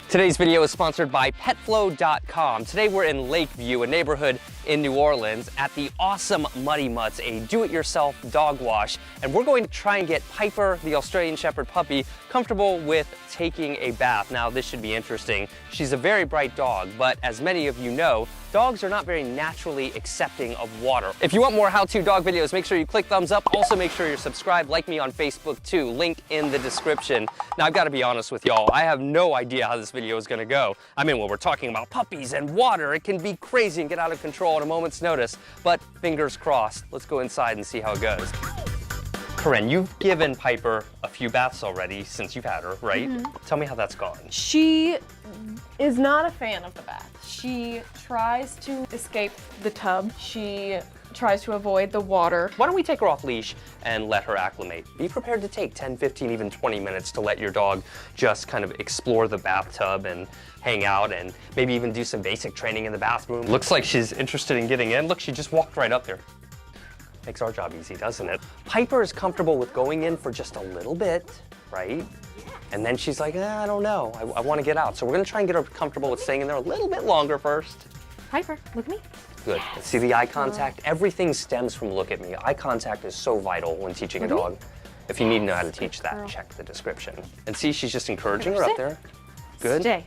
Today's video is sponsored by petflow.com. Today we're in Lakeview, a neighborhood in New Orleans, at the awesome Muddy Mutts, a do-it-yourself dog wash. And we're going to try and get Piper, the Australian Shepherd puppy, comfortable with taking a bath. Now, this should be interesting. She's a very bright dog, but as many of you know, dogs are not very naturally accepting of water. If you want more how-to dog videos, make sure you click thumbs up. Also, make sure you're subscribed. Like me on Facebook too. Link in the description. Now, I've got to be honest with y'all. I have no idea how this video is going to go. I mean, when we're talking about puppies and water, it can be crazy and get out of control at a moment's notice. But fingers crossed. Let's go inside and see how it goes. Corinne, you've given Piper a few baths already since you've had her, right? Tell me how that's gone. She is not a fan of the bath. She tries to escape the tub. She tries to avoid the water. Why don't we take her off leash and let her acclimate? Be prepared to take 10, 15, even 20 minutes to let your dog just kind of explore the bathtub and hang out and maybe even do some basic training in the bathroom. Looks like she's interested in getting in. Look, she just walked right up there. Makes our job easy, doesn't it? Piper is comfortable with going in for just a little bit, right? And then she's like, I don't know, I want to get out. So we're gonna try and get her comfortable with staying in there a little bit longer first. Piper, look at me. Good. Yes. See the eye contact? Everything stems from look at me. Eye contact is so vital when teaching a dog. If you need to know how to teach that, check the description. And see, she's just encouraging her up there. Good. Stay.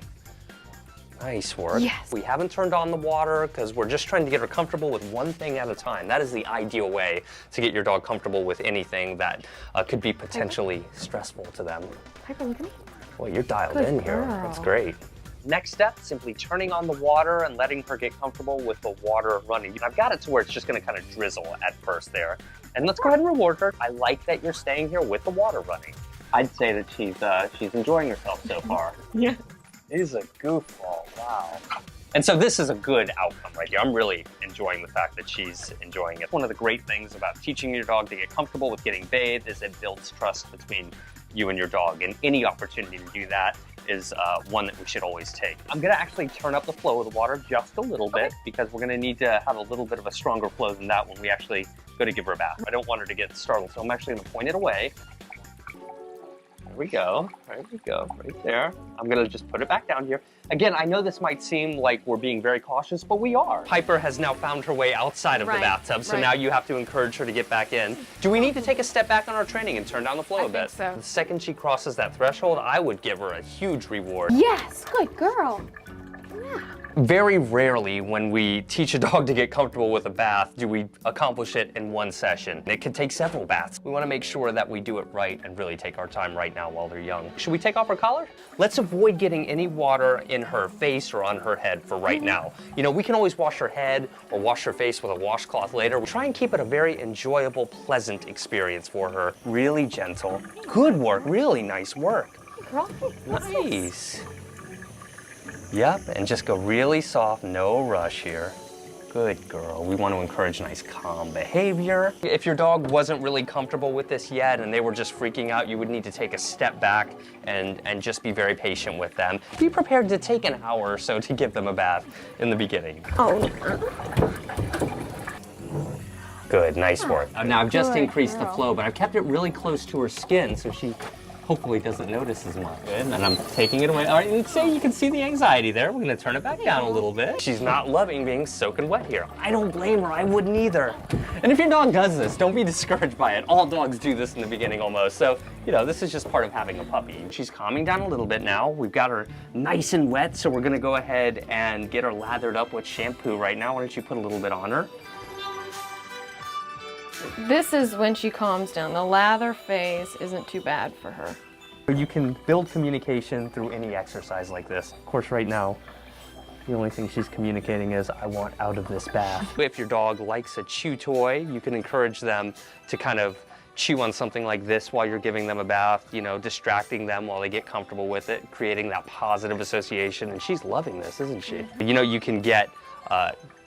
Nice work. Yes. We haven't turned on the water because we're just trying to get her comfortable with one thing at a time. That is the ideal way to get your dog comfortable with anything that could be potentially stressful to them. Piper, look at me. Well, you're dialed Good in here. girl. That's great. Next step, simply turning on the water and letting her get comfortable with the water running. I've got it to where it's just gonna kind of drizzle at first there. And let's go ahead and reward her. I like that you're staying here with the water running. I'd say that she's enjoying herself so far. Yeah. She's a goofball, wow. And so this is a good outcome right here. I'm really enjoying the fact that she's enjoying it. One of the great things about teaching your dog to get comfortable with getting bathed is it builds trust between you and your dog, and any opportunity to do that is one that we should always take. I'm gonna actually turn up the flow of the water just a little bit because we're gonna need to have a little bit of a stronger flow than that when we actually go to give her a bath. I don't want her to get startled, so I'm actually gonna point it away. There we go, right there. I'm gonna just put it back down here. Again, I know this might seem like we're being very cautious, but we are. Piper has now found her way outside of the bathtub, so now you have to encourage her to get back in. Do we need to take a step back on our training and turn down the flow a bit? I think so. The second she crosses that threshold, I would give her a huge reward. Yes, good girl. Yeah. Very rarely when we teach a dog to get comfortable with a bath do we accomplish it in one session. It could take several baths. We want to make sure that we do it right and really take our time right now while they're young. Should we take off her collar? Let's avoid getting any water in her face or on her head for right now. You know, we can always wash her head or wash her face with a washcloth later. Try and keep it a very enjoyable, pleasant experience for her. Really gentle. Good work, really nice work. Girl, Nice. Yep, and just go really soft, no rush here. Good girl. We want to encourage nice, calm behavior. If your dog wasn't really comfortable with this yet and they were just freaking out, you would need to take a step back and just be very patient with them. Be prepared to take an hour or so to give them a bath in the beginning. Oh. Good, nice work. Now I've just Good increased the girl. flow, but I've kept it really close to her skin so she hopefully doesn't notice as much. Good, and I'm taking it away. All right, and say you can see the anxiety there. We're gonna turn it back down a little bit. She's not loving being soaking wet here. I don't blame her, I wouldn't either. And if your dog does this, don't be discouraged by it. All dogs do this in the beginning almost. So, you know, this is just part of having a puppy. She's calming down a little bit now. We've got her nice and wet, so we're gonna go ahead and get her lathered up with shampoo right now. Why don't you put a little bit on her? This is when she calms down. The lather phase isn't too bad for her. You can build communication through any exercise like this. Of course, right now, the only thing she's communicating is, I want out of this bath. If your dog likes a chew toy, you can encourage them to kind of chew on something like this while you're giving them a bath, you know, distracting them while they get comfortable with it, creating that positive association. And she's loving this, isn't she? You know, you can get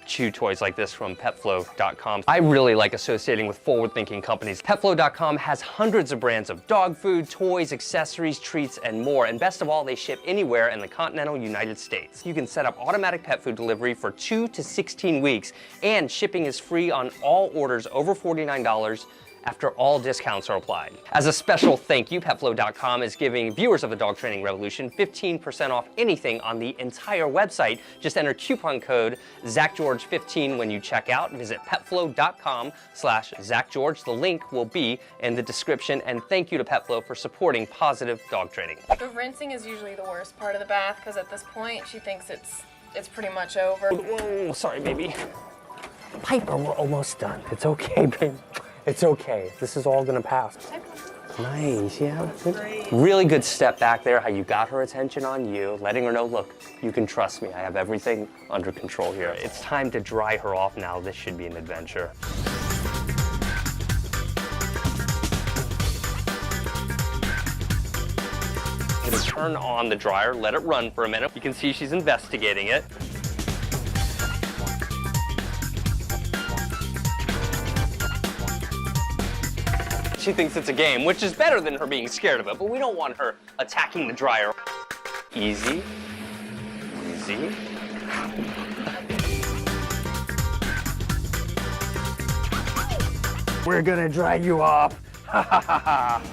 chew toys like this from petflow.com. I really like associating with forward-thinking companies. Petflow.com has hundreds of brands of dog food, toys, accessories, treats, and more. And best of all, they ship anywhere in the continental United States. You can set up automatic pet food delivery for 2 to 16 weeks, and shipping is free on all orders over $49 after all discounts are applied. As a special thank you, petflow.com is giving viewers of the Dog Training Revolution 15% off anything on the entire website. Just enter coupon code ZachGeorge15 when you check out. Visit petflow.com/ZachGeorge. The link will be in the description. And thank you to Petflow for supporting positive dog training. The rinsing is usually the worst part of the bath because at this point she thinks it's pretty much over. Whoa, sorry, baby. Piper, we're almost done. It's okay, babe. It's okay. This is all gonna pass. Nice, yeah. Good. Really good step back there, how you got her attention on you, letting her know, look, you can trust me. I have everything under control here. It's time to dry her off now. This should be an adventure. I'm gonna turn on the dryer, let it run for a minute. You can see she's investigating it. She thinks it's a game, which is better than her being scared of it, but we don't want her attacking the dryer. Easy, easy. We're gonna dry you off.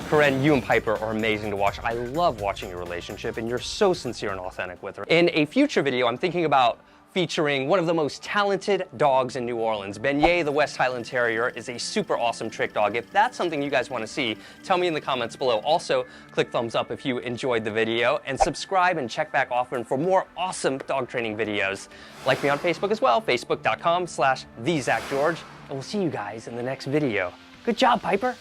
Corinne, you and Piper are amazing to watch. I love watching your relationship, and you're so sincere and authentic with her. In a future video, I'm thinking about featuring one of the most talented dogs in New Orleans. Beignet, the West Highland Terrier, is a super awesome trick dog. If that's something you guys want to see, tell me in the comments below. Also, click thumbs up if you enjoyed the video, and subscribe and check back often for more awesome dog training videos. Like me on Facebook as well, facebook.com/TheZachGeorge, and we'll see you guys in the next video. Good job, Piper.